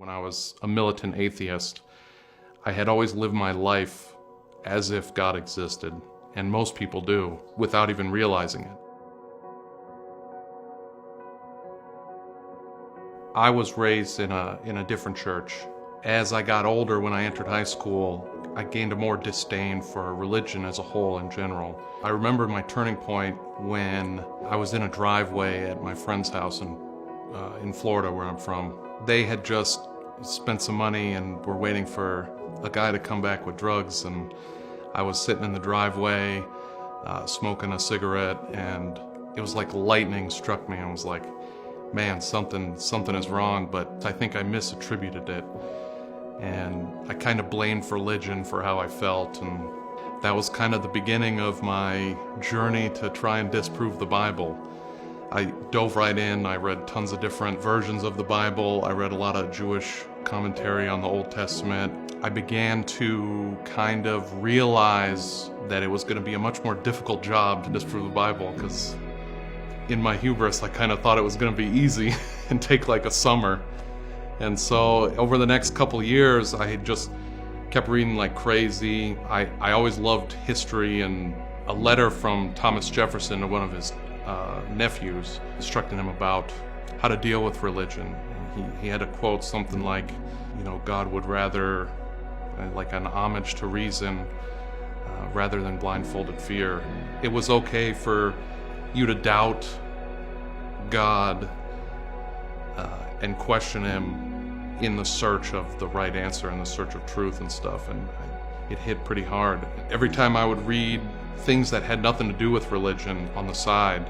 When I was a militant atheist, I had always lived my life as if God existed, and most people do, without even realizing it. I was raised in a different church. As I got older, when I entered high school, I gained a more disdain for religion as a whole in general. I remember my turning point when I was in a driveway at my friend's house in Florida, where I'm from. They had just spent some money and were waiting for a guy to come back with drugs, and I was sitting in the driveway smoking a cigarette, and it was like lightning struck me. I was like, man, something is wrong, but I think I misattributed it. And I kind of blamed religion for how I felt, and that was kind of the beginning of my journey to try and disprove the Bible. I dove right in. I read tons of different versions of the Bible. I read a lot of Jewish commentary on the Old Testament. I began to kind of realize that it was going to be a much more difficult job to disprove the Bible, because in my hubris, I kind of thought it was going to be easy and take like a summer. And so over the next couple years, I just kept reading like crazy. I always loved history, and a letter from Thomas Jefferson to one of his nephews instructing him about how to deal with religion. He had to quote something like, God would rather, like an homage to reason rather than blindfolded fear. It was okay for you to doubt God and question him in the search of the right answer, in the search of truth and stuff, and it hit pretty hard. Every time I would read things that had nothing to do with religion on the side,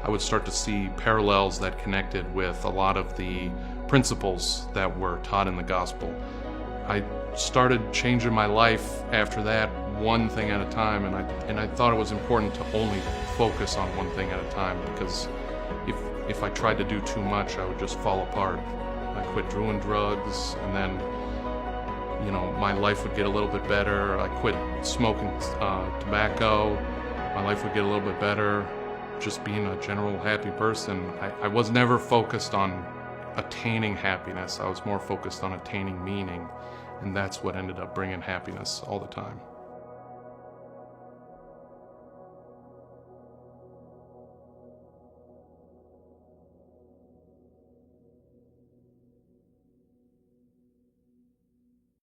I would start to see parallels that connected with a lot of the principles that were taught in the gospel. I started changing my life after that, one thing at a time, and I thought it was important to only focus on one thing at a time, because if I tried to do too much, I would just fall apart. I quit doing drugs, and then my life would get a little bit better. I quit smoking tobacco. My life would get a little bit better. Just being a general happy person. I was never focused on attaining happiness. I was more focused on attaining meaning, and that's what ended up bringing happiness all the time.